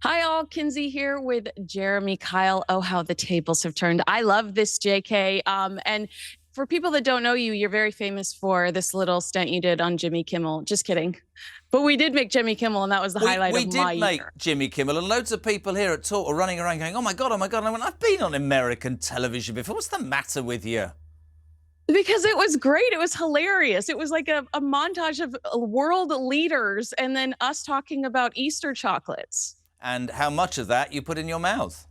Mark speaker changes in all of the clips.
Speaker 1: Hi, all. Kinsey here with Jeremy Kyle. Oh, how the tables have turned. I love this, JK. And for people that don't know you, you're very famous for this little stunt you did on Jimmy Kimmel. Just kidding. But we did make Jimmy Kimmel, and that was the
Speaker 2: We
Speaker 1: highlight
Speaker 2: we
Speaker 1: of my
Speaker 2: did make
Speaker 1: year.
Speaker 2: Jimmy Kimmel, and loads of people here at Talk are running around going, "Oh my god, oh my god!" And I went, "I've been on American television before. What's the matter with you?"
Speaker 1: Because it was great. It was hilarious. It was like a montage of world leaders and then us talking about Easter chocolates.
Speaker 2: And how much of that you put in your mouth?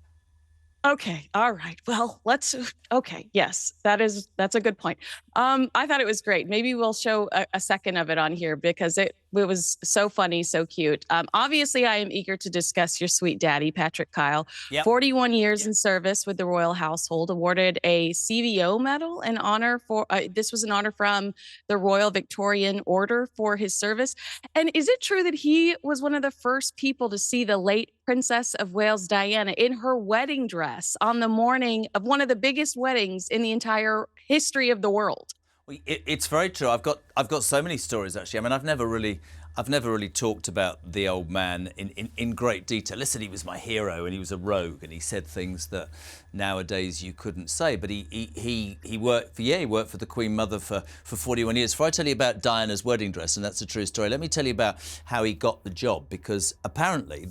Speaker 1: Okay. All right. Well, let's okay. Yes, that's a good point. I thought it was great. Maybe we'll show a second of it on here because it was so funny, so cute. Obviously, I am eager to discuss your sweet daddy, Patrick Kyle.
Speaker 2: Yep.
Speaker 1: 41 years in service with the royal household, awarded a CVO medal in honor for this was an honor from the Royal Victorian Order for his service. And is it true that he was one of the first people to see the late Princess of Wales Diana in her wedding dress on the morning of one of the biggest weddings in the entire history of the world?
Speaker 2: Well, it's very true. I've got so many stories actually. I mean, I've never really talked about the old man in great detail. Listen, he was my hero, and he was a rogue, and he said things that nowadays you couldn't say. But he worked for the Queen Mother for 41 years. Before I tell you about Diana's wedding dress, and that's a true story, let me tell you about how he got the job, because apparently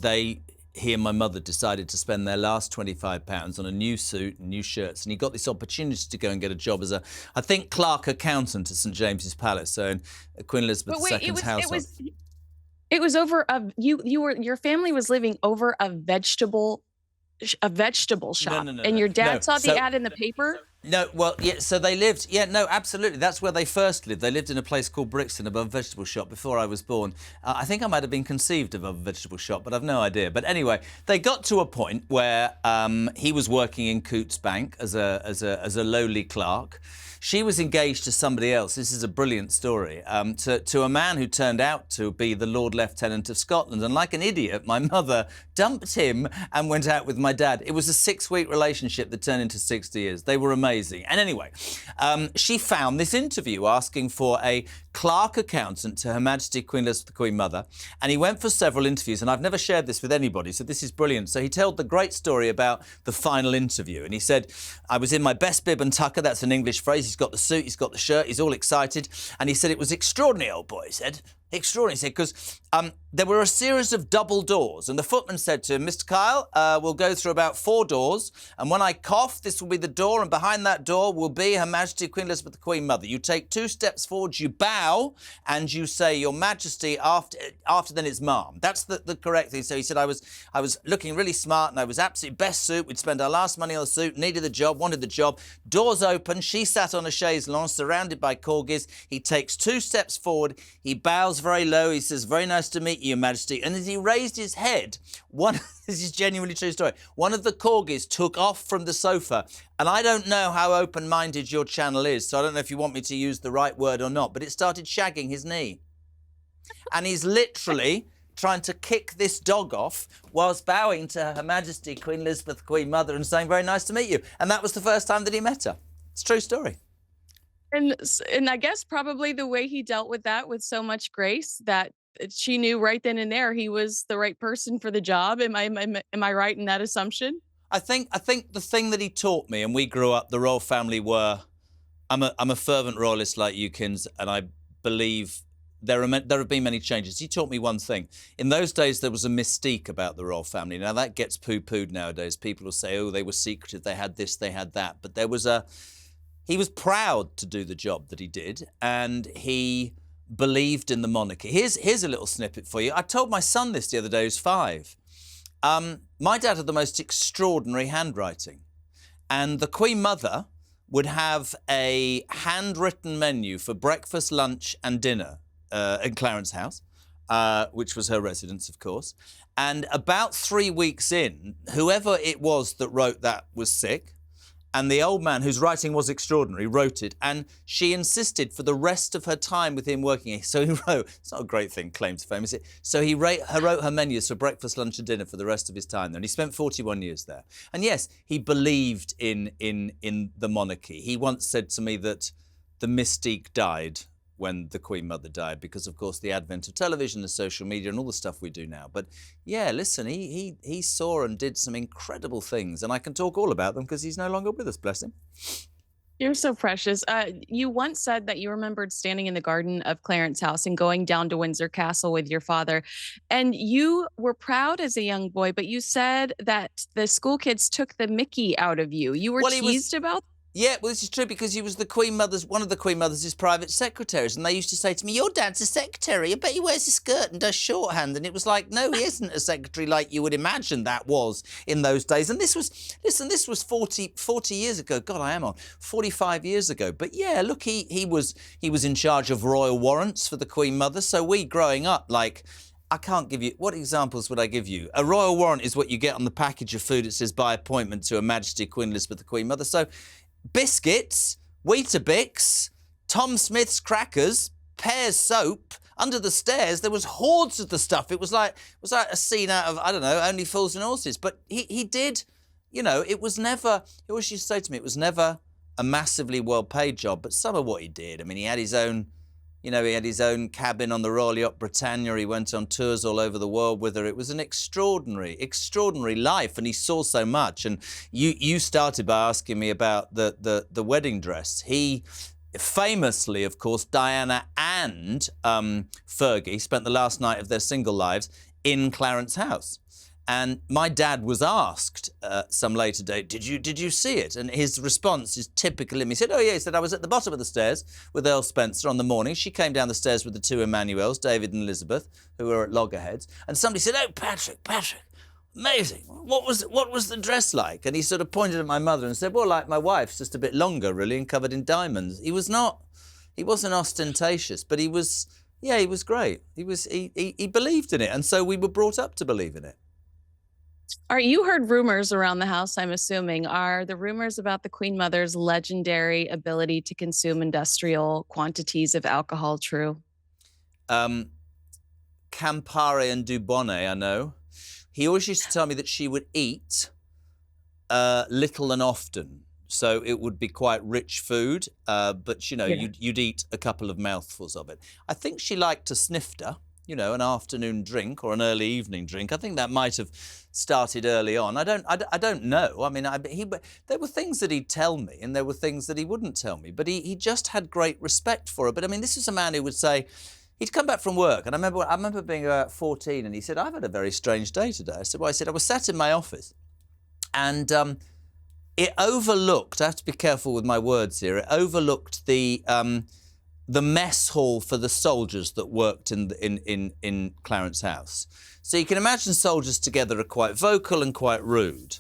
Speaker 2: he and my mother decided to spend their last £25 on a new suit and new shirts, and he got this opportunity to go and get a job as I think, clerk accountant at St James's Palace, so in Queen Elizabeth
Speaker 1: But wait,
Speaker 2: II's household.
Speaker 1: it was over a your family was living over a vegetable
Speaker 2: No,
Speaker 1: shop,
Speaker 2: no, no,
Speaker 1: and
Speaker 2: no,
Speaker 1: your
Speaker 2: no.
Speaker 1: dad saw the ad in the paper.
Speaker 2: No, well, yeah, so they lived, yeah, no, absolutely. That's where they first lived. They lived in a place called Brixton above a vegetable shop before I was born. I think I might have been conceived above a vegetable shop, but I've no idea. But anyway, they got to a point where he was working in Cootes Bank as a lowly clerk. She was engaged to somebody else. This is a brilliant story, to a man who turned out to be the Lord Lieutenant of Scotland. And like an idiot, my mother dumped him and went out with my dad. It was a 6-week relationship that turned into 60 years. They were amazing. And anyway, she found this interview asking for a clerk accountant to Her Majesty Queen Elizabeth, the Queen Mother. And he went for several interviews. And I've never shared this with anybody, so this is brilliant. So he told the great story about the final interview. And he said, "I was in my best bib and tucker." That's an English phrase. He's got the suit, he's got the shirt, he's all excited. And he said it was extraordinary, old boy, he said. Extraordinary, he said, because there were a series of double doors. And the footman said to him, "Mr. Kyle, we'll go through about 4 doors. And when I cough, this will be the door. And behind that door will be Her Majesty Queen Elizabeth, the Queen Mother. You take 2 steps forward, you bow, and you say, 'Your Majesty,' after then it's ma'am." That's the correct thing. So he said, I was looking really smart, and I was absolutely best suit. We'd spent our last money on the suit, needed the job, wanted the job. Doors open. She sat on a chaise longue, surrounded by corgis. He takes 2 steps forward. He bows very low. He says, "Very nice to meet you, Your Majesty." And as he raised his head, this is genuinely true story, one of the corgis took off from the sofa. And I don't know how open-minded your channel is, so I don't know if you want me to use the right word or not, but it started shagging his knee. And he's literally trying to kick this dog off whilst bowing to Her Majesty Queen Elizabeth, Queen Mother, and saying, "Very nice to meet you." And that was the first time that he met her. It's a true story.
Speaker 1: And I guess probably the way he dealt with that with so much grace that she knew right then and there he was the right person for the job. Am I right in that assumption?
Speaker 2: I think the thing that he taught me, and we grew up, the royal family were, I'm a fervent royalist like you, Kins, and I believe there have been many changes. He taught me one thing. In those days, there was a mystique about the royal family. Now, that gets poo-pooed nowadays. People will say, "Oh, they were secretive, they had this, they had that." But he was proud to do the job that he did, and he believed in the monarchy. Here's a little snippet for you. I told my son this the other day, who's 5. My dad had the most extraordinary handwriting, and the Queen Mother would have a handwritten menu for breakfast, lunch and dinner in Clarence House, which was her residence, of course. And about 3 weeks in, whoever it was that wrote that was sick, and the old man, whose writing was extraordinary, wrote it, and she insisted for the rest of her time with him working. So he wrote, it's not a great thing, claim to fame, is it? So he wrote her menus for breakfast, lunch and dinner for the rest of his time there. And he spent 41 years there. And yes, he believed in the monarchy. He once said to me that the mystique died when the Queen Mother died, because of course the advent of television and social media and all the stuff we do now. But yeah, listen, he saw and did some incredible things, and I can talk all about them because he's no longer with us, bless him.
Speaker 1: You're so precious. You once said that you remembered standing in the garden of Clarence House and going down to Windsor Castle with your father. And you were proud as a young boy, but you said that the school kids took the Mickey out of you. You were
Speaker 2: Well, he was.
Speaker 1: teased about.
Speaker 2: Yeah, well, this is true because he was the Queen Mother's, one of the Queen Mother's private secretaries, and they used to say to me, "Your dad's a secretary. I bet he wears a skirt and does shorthand." And it was like, no, he isn't a secretary like you would imagine that was in those days. And this was, listen, this was 40 years ago. God, I am on 45 years ago. But yeah, look, he was in charge of royal warrants for the Queen Mother. So we growing up, like, I can't give you, what examples would I give you? A royal warrant is what you get on the package of food. It says by appointment to Her Majesty Queen Elizabeth the Queen Mother. So biscuits, Weetabix, Tom Smith's crackers, Pear's soap. Under the stairs, there was hordes of the stuff. It was like a scene out of, I don't know, Only Fools and Horses. But he did, you know, it was never, he always used to say to me, it was never a massively well-paid job. But some of what he did, I mean, he had his own, you know, he had his own cabin on the Royal Yacht Britannia. He went on tours all over the world with her. It was an extraordinary, extraordinary life, and he saw so much. And you started by asking me about the wedding dress. He famously, of course, Diana and Fergie spent the last night of their single lives in Clarence House. And my dad was asked some later date, did you see it? And his response is typical him. He said, oh, yeah. He said, I was at the bottom of the stairs with Earl Spencer on the morning. She came down the stairs with the two Emmanuels, David and Elizabeth, who were at loggerheads. And somebody said, oh, Patrick, amazing. What was the dress like? And he sort of pointed at my mother and said, well, like my wife's, just a bit longer, really, and covered in diamonds. He wasn't ostentatious, but he was great. He believed in it. And so we were brought up to believe in it.
Speaker 1: All right, you heard rumors around the house, I'm assuming. Are the rumors about the Queen Mother's legendary ability to consume industrial quantities of alcohol true?
Speaker 2: Campari and Dubonnet, I know. He always used to tell me that she would eat little and often. So it would be quite rich food, but, you know,
Speaker 1: Yeah.
Speaker 2: you'd eat a couple of mouthfuls of it. I think she liked a snifter, you know, an afternoon drink or an early evening drink. I think that might have started early on. I don't know. I mean, there were things that he'd tell me and there were things that he wouldn't tell me, but he just had great respect for her. But I mean, this is a man who would say, he'd come back from work, and I remember being about 14, and he said, I've had a very strange day today. I said, well, I was sat in my office, and it overlooked, I have to be careful with my words here, it overlooked the mess hall for the soldiers that worked in Clarence House. So you can imagine soldiers together are quite vocal and quite rude.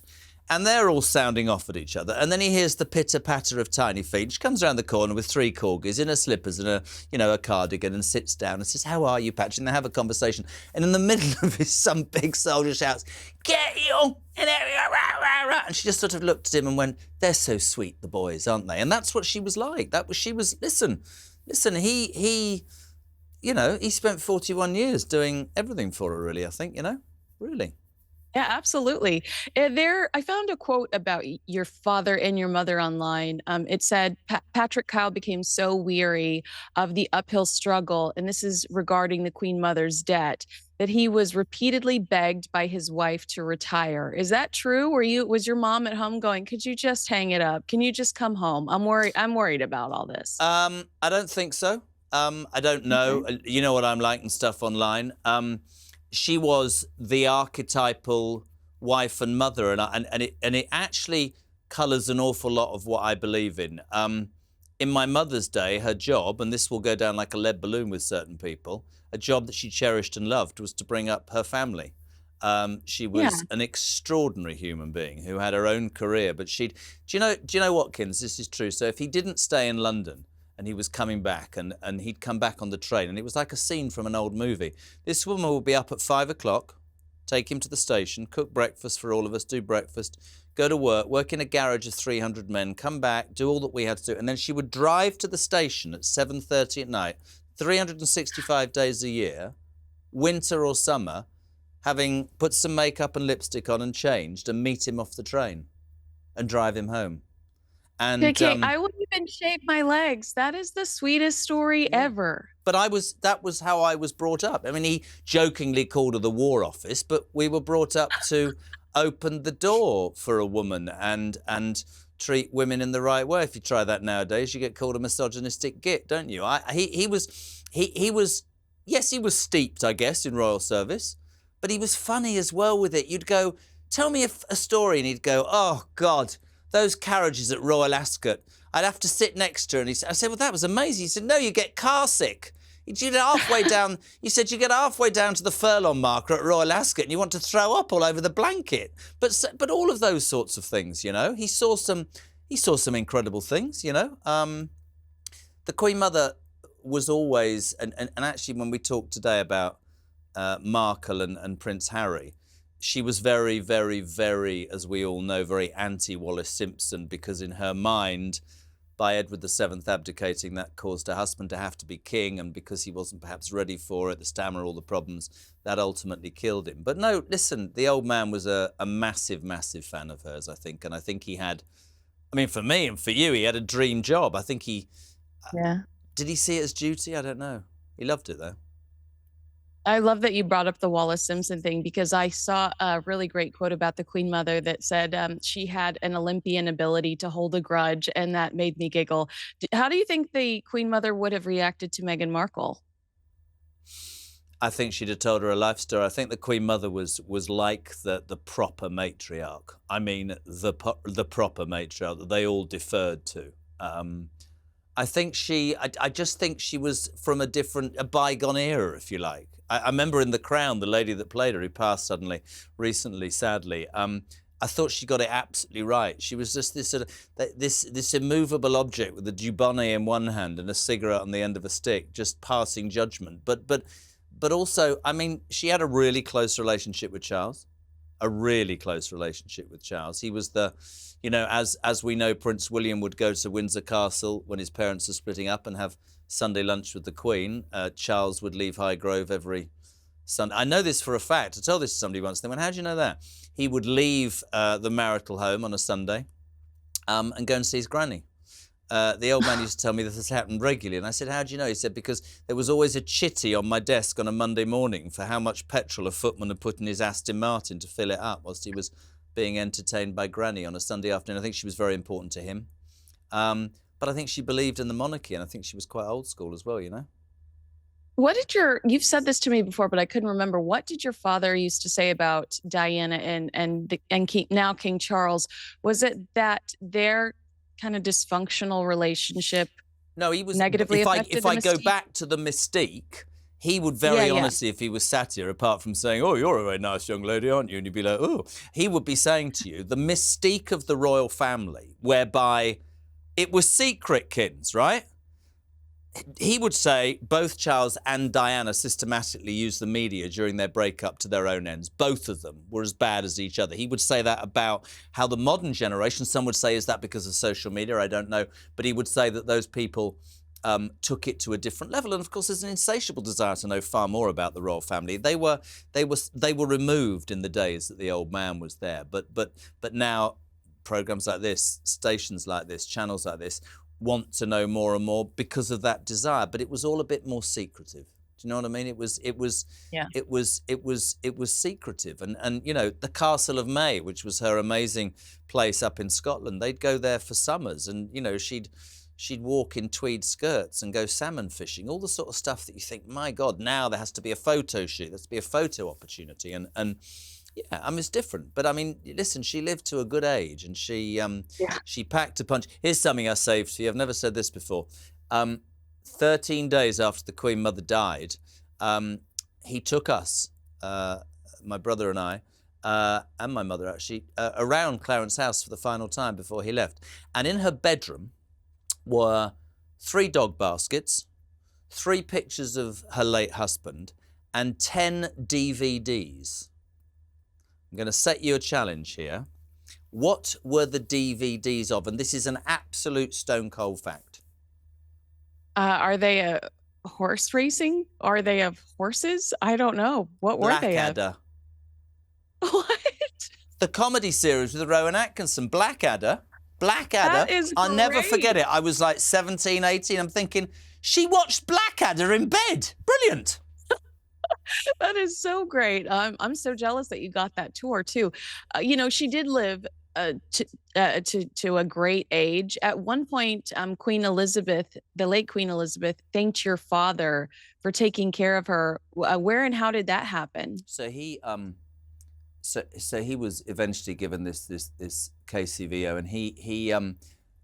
Speaker 2: And they're all sounding off at each other. And then he hears the pitter-patter of tiny feet. She comes around the corner with three corgis in her slippers and a cardigan, and sits down and says, how are you, Patrick? And they have a conversation. And in the middle of it, some big soldier shouts, get you! And she just sort of looked at him and went, they're so sweet, the boys, aren't they? And that's what she was like. Listen, he spent 41 years doing everything for her, really, I think, really.
Speaker 1: Yeah, absolutely. I found a quote about your father and your mother online. It said Patrick Kyle became so weary of the uphill struggle, and this is regarding the Queen Mother's debt, that he was repeatedly begged by his wife to retire. Is that true? Was your mom at home going, could you just hang it up? Can you just come home? I'm worried about all this.
Speaker 2: I don't think so. I don't know. Okay. You know what I'm like and stuff online. She was the archetypal wife and mother, and it actually colours an awful lot of what I believe in. In my mother's day, her job, and this will go down like a lead balloon with certain people, a job that she cherished and loved was to bring up her family. She was an extraordinary human being who had her own career, but do you know, Watkins, this is true. So if he didn't stay in London, and he was coming back, and he'd come back on the train, and it was like a scene from an old movie. This woman would be up at 5 o'clock, take him to the station, cook breakfast for all of us, do breakfast, go to work in a garage of 300 men, come back, do all that we had to do, and then she would drive to the station at 7:30 at night, 365 days a year, winter or summer, having put some makeup and lipstick on and changed, and meet him off the train and drive him home. And
Speaker 1: Okay, I wouldn't even shave my legs. That is the sweetest story
Speaker 2: yeah.
Speaker 1: ever.
Speaker 2: But that was how I was brought up. I mean, he jokingly called her the War Office, but we were brought up to open the door for a woman and treat women in the right way. If you try that nowadays, you get called a misogynistic git, don't you? He was yes, he was steeped, I guess, in royal service, but he was funny as well with it. You'd go, tell me a story, and he'd go, oh God, those carriages at Royal Ascot. I'd have to sit next to her, and I said, well, that was amazing. He said, no, you get car sick. You get halfway down. You said you get halfway down to the furlong marker at Royal Ascot, and you want to throw up all over the blanket. But all of those sorts of things, you know. He saw some incredible things, you know. The Queen Mother was always, and actually when we talked today about Markle and Prince Harry, she was very, very, very, as we all know, very anti-Wallis Simpson, because in her mind, by Edward VII abdicating, that caused her husband to have to be king, and because he wasn't perhaps ready for it, the stammer, all the problems, that ultimately killed him. But no, listen, the old man was a massive, massive fan of hers, I think, and I think he had, I mean, for me and for you, he had a dream job. I think
Speaker 1: Yeah.
Speaker 2: did he see it as duty? I don't know. He loved it, though.
Speaker 1: I love that you brought up the Wallace Simpson thing because I saw a really great quote about the Queen Mother that said she had an Olympian ability to hold a grudge, and that made me giggle. How do you think the Queen Mother would have reacted to Meghan Markle?
Speaker 2: I think she'd have told her a life story. I think the Queen Mother was like the proper matriarch. I mean, the proper matriarch that they all deferred to. I think I just think she was from a bygone era, if you like. I remember in The Crown, the lady that played her, who passed suddenly, recently, sadly, I thought she got it absolutely right. She was just this sort of, this immovable object with a dubonnet in one hand and a cigarette on the end of a stick, just passing judgment. But also, I mean, she had a really close relationship with Charles. A really close relationship with Charles. He was you know, as we know, Prince William would go to Windsor Castle when his parents were splitting up and have Sunday lunch with the Queen. Charles would leave Highgrove every Sunday. I know this for a fact. I told this to somebody once. They went, how do you know that? He would leave the marital home on a Sunday and go and see his granny. The old man used to tell me that this happened regularly. And I said, how do you know? He said, because there was always a chitty on my desk on a Monday morning for how much petrol a footman had put in his Aston Martin to fill it up whilst he was being entertained by Granny on a Sunday afternoon. I think she was very important to him. But I think she believed in the monarchy, and I think she was quite old school as well, you know?
Speaker 1: What did you've said this to me before, but I couldn't remember. What did your father used to say about Diana and King Charles? Was it that their kind of dysfunctional relationship
Speaker 2: No, he was.
Speaker 1: negatively affected
Speaker 2: If
Speaker 1: the
Speaker 2: I go
Speaker 1: mystique?
Speaker 2: back to the mystique, he would
Speaker 1: Yeah,
Speaker 2: very
Speaker 1: yeah.
Speaker 2: honestly, if he was sat here, apart from saying, "Oh, you're a very nice young lady, aren't you?" and you'd be like, "Oh," he would be saying to you the mystique of the royal family, whereby it was secret, kins, right? He would say both Charles and Diana systematically used the media during their breakup to their own ends. Both of them were as bad as each other. He would say that about how the modern generation, some would say, is that because of social media? I don't know. But he would say that those people took it to a different level. And of course, there's an insatiable desire to know far more about the royal family. They were removed in the days that the old man was there. But now programs like this, stations like this, channels like this, want to know more and more because of that desire, but it was all a bit more secretive. Do you know what I mean? It was
Speaker 1: Yeah.
Speaker 2: secretive, and you know, the Castle of May, which was her amazing place up in Scotland, they'd go there for summers, and you know, she'd walk in tweed skirts and go salmon fishing, all the sort of stuff that you think, my God, now there has to be a photo shoot, there has to be a photo opportunity, and yeah, I mean, it's different. But I mean, listen, she lived to a good age, and she packed a punch. Here's something I saved for you. I've never said this before. 13 days after the Queen Mother died, he took us, my brother and I, and my mother actually, around Clarence House for the final time before he left. And in her bedroom were 3 dog baskets, 3 pictures of her late husband, and 10 DVDs. I'm going to set you a challenge here. What were the DVDs of? And this is an absolute stone cold fact.
Speaker 1: Are they a horse racing? Are they of horses? I don't know. What were they of?
Speaker 2: Blackadder.
Speaker 1: What?
Speaker 2: The comedy series with Rowan Atkinson, Blackadder. Blackadder.
Speaker 1: That is
Speaker 2: I'll never forget
Speaker 1: great.
Speaker 2: it. I was like 17, 18. I'm thinking, she watched Blackadder in bed. Brilliant.
Speaker 1: That is so great. I'm so jealous that you got that tour too. You know, she did live to a great age. At one point, Queen Elizabeth, the late Queen Elizabeth, thanked your father for taking care of her. Where and how did that happen?
Speaker 2: So he was eventually given this KCVO, and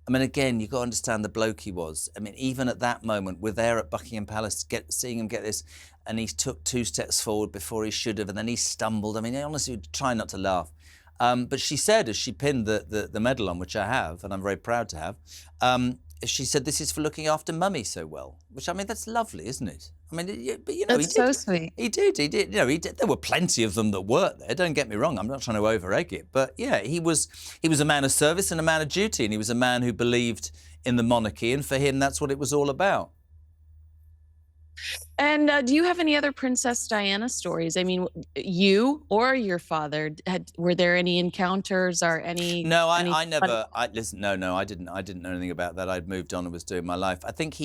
Speaker 2: I mean, again, you've got to understand the bloke he was. I mean, even at that moment, we're there at Buckingham Palace, seeing him get this, and he took 2 steps forward before he should have, and then he stumbled. I mean, I honestly would try not to laugh. But she said, as she pinned the medal on, which I have, and I'm very proud to have, she said, "This is for looking after Mummy so well," which, I mean, that's lovely, isn't it? I mean, but you know, he
Speaker 1: That's so
Speaker 2: did.
Speaker 1: sweet.
Speaker 2: He did. You know, he did. There were plenty of them that worked there. Don't get me wrong. I'm not trying to over-egg it, but yeah, he was a man of service and a man of duty, and he was a man who believed in the monarchy, and for him, that's what it was all about.
Speaker 1: And do you have any other Princess Diana stories? I mean, you or your father were there any encounters or
Speaker 2: No,
Speaker 1: any
Speaker 2: I
Speaker 1: fun?
Speaker 2: never. Listen. No, I didn't. I didn't know anything about that. I'd moved on and was doing my life. I think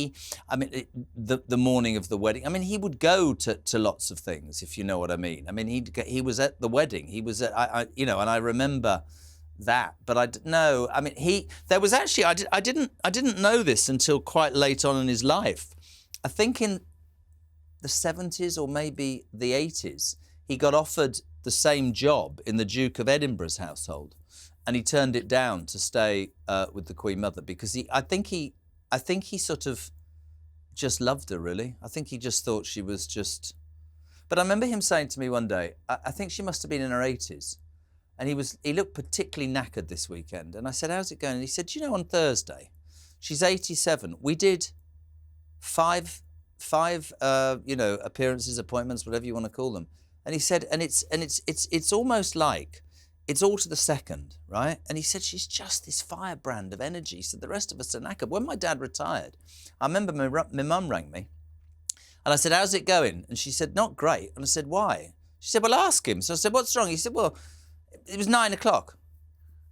Speaker 2: I mean, the morning of the wedding. I mean, he would go to lots of things, if you know what I mean. I mean, he was at the wedding. He was at you know, and I remember that. But no. I mean, there was actually I didn't know this until quite late on in his life. I think in the 70s or maybe the 80s, he got offered the same job in the Duke of Edinburgh's household, and he turned it down to stay with the Queen Mother because I think he sort of just loved her, really. I think he just thought she was just. But I remember him saying to me one day, I think she must have been in her 80s, and he looked particularly knackered this weekend, and I said, "How's it going?" And he said, "You know, on Thursday, she's 87. We did five you know, appearances, appointments, whatever you want to call them." And he said, and it's almost like it's all to the second, right? And he said, she's just this firebrand of energy. So the rest of us are knackered. When my dad retired, I remember my mum rang me, and I said, "How's it going?" And she said, "Not great." And I said, "Why?" She said, "Well, ask him." So I said, "What's wrong?" He said, "Well, it was 9 o'clock."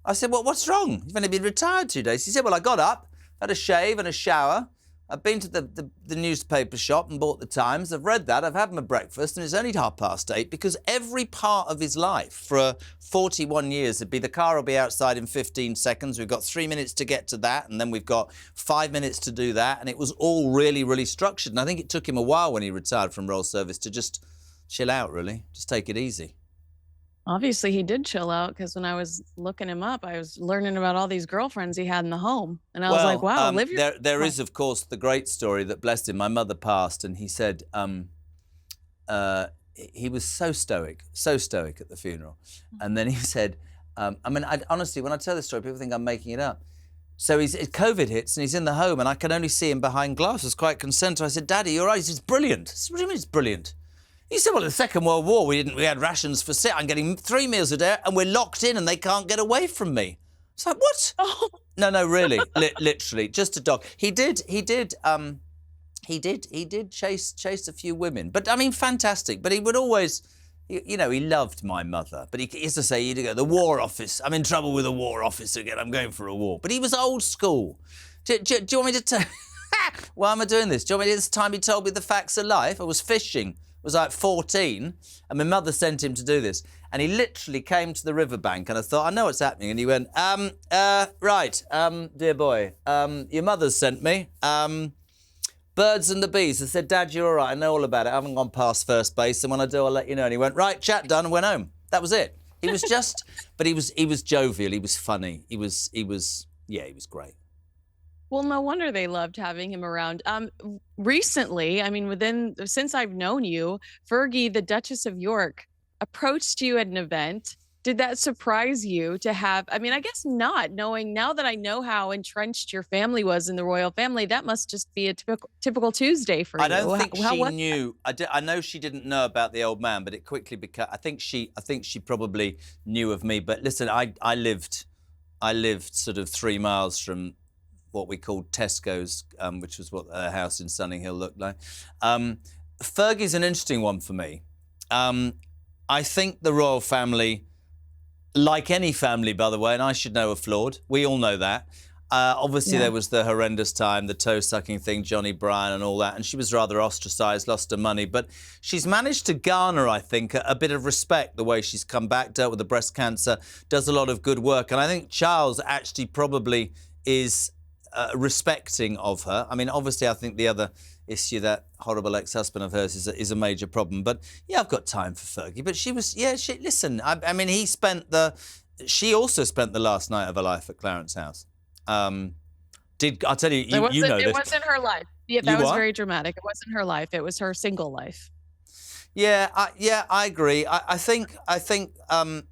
Speaker 2: I said, "Well, what's wrong? You've only been retired 2 days." He said, "Well, I got up, had a shave and a shower. I've been to the newspaper shop and bought the Times. I've read that. I've had my breakfast, and it's only 8:30 because every part of his life for 41 years would be the car will be outside in 15 seconds. We've got 3 minutes to get to that, and then we've got 5 minutes to do that. And it was all really, really structured. And I think it took him a while when he retired from Royal Service to just chill out, really, just take it easy.
Speaker 1: Obviously, he did chill out because when I was looking him up, I was learning about all these girlfriends he had in the home, and I was like,
Speaker 2: Well,
Speaker 1: "Wow, live your
Speaker 2: there
Speaker 1: life."
Speaker 2: is, of course, the great story that blessed him. My mother passed, and he said he was so stoic at the funeral. And then he said, I mean, honestly, when I tell this story, people think I'm making it up. So COVID hits, and he's in the home, and I can only see him behind glass. I was quite concerned. So I said, "Daddy, you're right." He says, "Brilliant." I said, "What do you mean it's brilliant?" He said, "Well, in the Second World War, we had rations for I'm getting 3 meals a day, and we're locked in, and they can't get away from me." It's like, what?
Speaker 1: Oh,
Speaker 2: No, really, literally, just a dog. He did chase a few women, but I mean, fantastic. But he would always, you know, he loved my mother. But he used to say, he'd go, "The War Office. I'm in trouble with the War Office again. I'm going for a war." But he was old school. Do you want me to tell? Why am I doing this? Do you want me to, this time he told me the facts of life? I was fishing. Was like 14, and my mother sent him to do this, and he literally came to the riverbank, and I thought, I know what's happening, and he went, right, dear boy, your mother's sent me, birds and the bees. I said, "Dad, you're all right, I know all about it, I haven't gone past first base, and when I do, I'll let you know." And he went, "Right, chat done," and went home. That was it. He was just, but he was jovial, he was funny, he was great.
Speaker 1: well, no wonder they loved having him around. Recently, I mean, since I've known you, Fergie, the Duchess of York, approached you at an event. Did that surprise you to have? I mean, I guess not, knowing now that I know how entrenched your family was in the royal family, that must just be a typical Tuesday for
Speaker 2: I
Speaker 1: you.
Speaker 2: don't think
Speaker 1: How
Speaker 2: she
Speaker 1: was that?
Speaker 2: knew. I know she didn't know about the old man, but it quickly became. I think she probably knew of me. But listen, I lived sort of 3 miles from what we called Tesco's, which was what a house in Sunninghill looked like. Fergie's an interesting one for me. I think the royal family like any family, by the way, and I should know, are flawed. We all know that. Obviously,
Speaker 1: Yeah.
Speaker 2: there was the horrendous time, the toe-sucking thing, Johnny Bryan and all that, and she was rather ostracised, lost her money. But she's managed to garner, I think, a bit of respect the way she's come back, dealt with the breast cancer, does a lot of good work. And I think Charles actually probably is respecting of her. I mean, obviously, I think the other issue, that horrible ex-husband of hers, is a major problem. But yeah, I've got time for Fergie. But she was, yeah, listen, I mean, she also spent the last night of her life at Clarence House. I'll tell you, you know this.
Speaker 1: It wasn't her life. Yeah, that
Speaker 2: You
Speaker 1: was
Speaker 2: what?
Speaker 1: very dramatic. It wasn't her life. It was her single life.
Speaker 2: Yeah, I agree. I think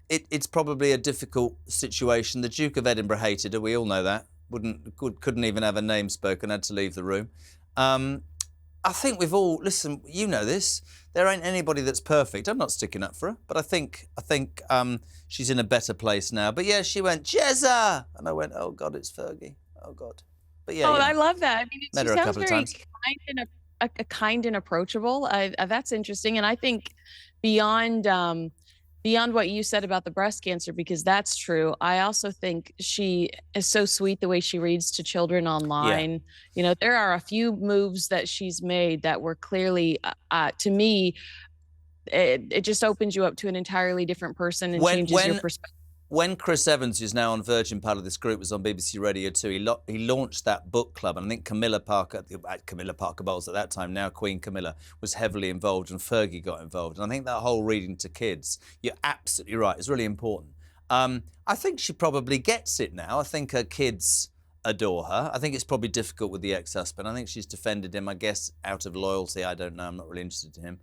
Speaker 2: it's probably a difficult situation. The Duke of Edinburgh hated her. We all know that. Couldn't even have a name spoken. Had to leave the room. I think we've all, listen. You know this. There ain't anybody that's perfect. I'm not sticking up for her, but I think she's in a better place now. But yeah, she went Jezza, and I went, oh God, it's Fergie. Oh God. But yeah,
Speaker 1: Oh,
Speaker 2: yeah.
Speaker 1: I love that. I mean,
Speaker 2: Met
Speaker 1: she
Speaker 2: her a
Speaker 1: sounds
Speaker 2: couple of
Speaker 1: very
Speaker 2: times.
Speaker 1: kind and kind and approachable. That's interesting, and I think beyond beyond what you said about the breast cancer, because that's true. I also think she is so sweet the way she reads to children
Speaker 2: Yeah.
Speaker 1: online. You know, there are a few moves that she's made that were clearly, to me, it just opens you up to an entirely different person and
Speaker 2: When
Speaker 1: changes your
Speaker 2: when
Speaker 1: perspective.
Speaker 2: when Chris Evans, who's now on Virgin, part of this group, was on BBC Radio 2, he launched that book club, and I think Camilla Parker Bowles at that time, now Queen Camilla, was heavily involved, and Fergie got involved. And I think that whole reading to kids, you're absolutely right, is really important. I think she probably gets it now. I think her kids adore her. I think it's probably difficult with the ex-husband. I think she's defended him, I guess, out of loyalty. I don't know. I'm not really interested in him.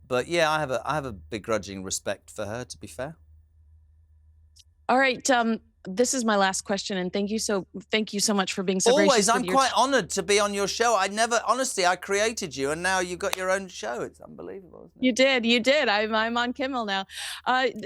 Speaker 2: But yeah, I have a begrudging respect for her, to be fair.
Speaker 1: All right, this is my last question, and thank you so much for being so
Speaker 2: Always,
Speaker 1: gracious
Speaker 2: I'm
Speaker 1: with your
Speaker 2: quite honoured to be on your show. Honestly, I created you, and now you've got your own show. It's unbelievable, isn't it?
Speaker 1: You did. I'm on Kimmel now.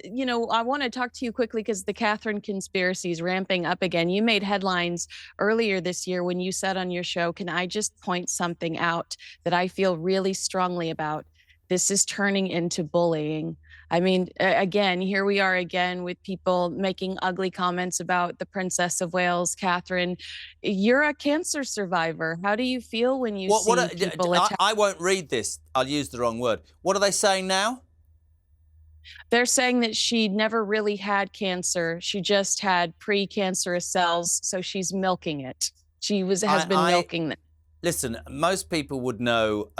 Speaker 1: You know, I want to talk to you quickly because the Catherine conspiracy is ramping up again. You made headlines earlier this year when you said on your show, "Can I just point something out that I feel really strongly about? This is turning into bullying." I mean, again, here we are again with people making ugly comments about the Princess of Wales, Catherine. You're a cancer survivor. How do you feel when you see people attack?
Speaker 2: I won't read this. I'll use the wrong word. What are they saying now?
Speaker 1: They're saying that she never really had cancer. She just had precancerous cells, so she's milking it. Has been milking it.
Speaker 2: Listen, most people would know.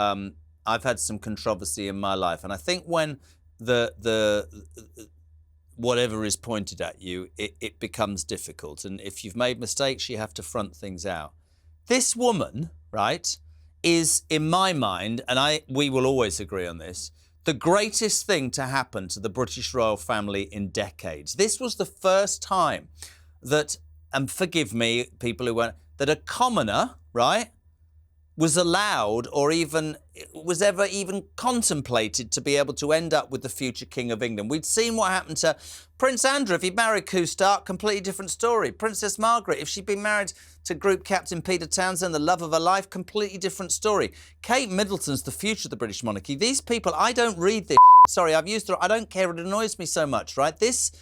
Speaker 2: I've had some controversy in my life, and I think when the whatever is pointed at you, it becomes difficult. And if you've made mistakes, you have to front things out. This woman, right, is, in my mind, and we will always agree on this, the greatest thing to happen to the British royal family in decades. This was the first time that, and forgive me, people who went, that a commoner, right, was allowed or even was ever even contemplated to be able to end up with the future King of England. We'd seen what happened to Prince Andrew. If he'd married Stark, completely different story. Princess Margaret, if she'd been married to Group Captain Peter Townsend, the love of her life, completely different story. Kate Middleton's the future of the British monarchy. These people, I don't read this. Sorry, I don't care. It annoys me so much, right? This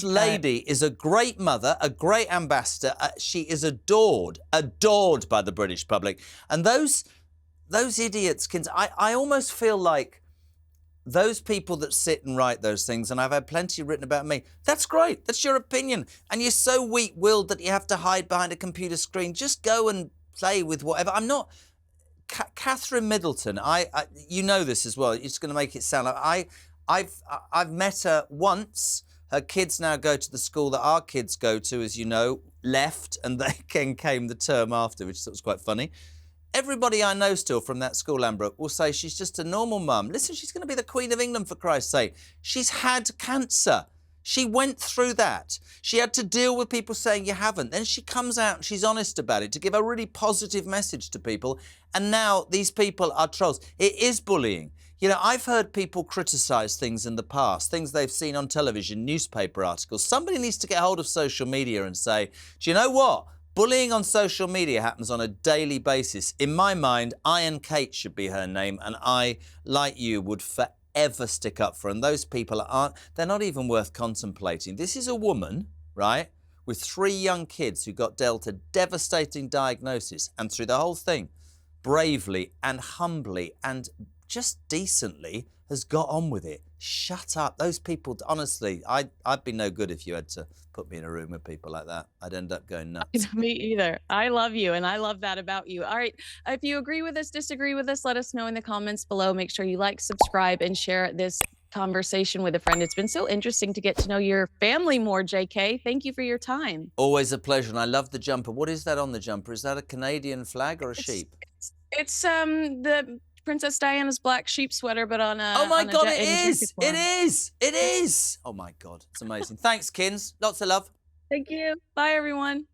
Speaker 2: lady is a great mother, a great ambassador. She is adored by the British public. And those idiots, I almost feel like those people that sit and write those things, and I've had plenty written about me, that's great. That's your opinion. And you're so weak-willed that you have to hide behind a computer screen. Just go and play with whatever. I'm not... Catherine Middleton, you know this as well. It's going to make it sound like I've met her once. Her kids now go to the school that our kids go to, as you know, left, and they came the term after, which was quite funny. Everybody I know still from that school, Lambrook, will say she's just a normal mum. Listen, she's going to be the Queen of England, for Christ's sake. She's had cancer. She went through that. She had to deal with people saying you haven't. Then she comes out and she's honest about it to give a really positive message to people. And now these people are trolls. It is bullying. You know, I've heard people criticise things in the past, things they've seen on television, newspaper articles. Somebody needs to get hold of social media and say, do you know what? Bullying on social media happens on a daily basis. In my mind, Iron Kate should be her name, and I, like you, would ever stick up for. And those people they're not even worth contemplating. This is a woman, right, with 3 young kids who got dealt a devastating diagnosis, and through the whole thing, bravely and humbly and just decently has got on with it. Shut up. Those people, honestly, I'd be no good if you had to put me in a room with people like that. I'd end up going nuts.
Speaker 1: Me either. I love you, and I love that about you. All right. If you agree with us, disagree with us, let us know in the comments below. Make sure you like, subscribe, and share this conversation with a friend. It's been so interesting to get to know your family more, JK. Thank you for your time.
Speaker 2: Always a pleasure, and I love the jumper. What is that on the jumper? Is that a Canadian flag or a
Speaker 1: It's
Speaker 2: sheep?
Speaker 1: it's the Princess Diana's black sheep sweater, but on
Speaker 2: Oh my God, it
Speaker 1: in a jacket
Speaker 2: is! It
Speaker 1: form.
Speaker 2: is! It is! Oh my God, it's amazing. Thanks, Kins. Lots of love.
Speaker 1: Thank you. Bye, everyone.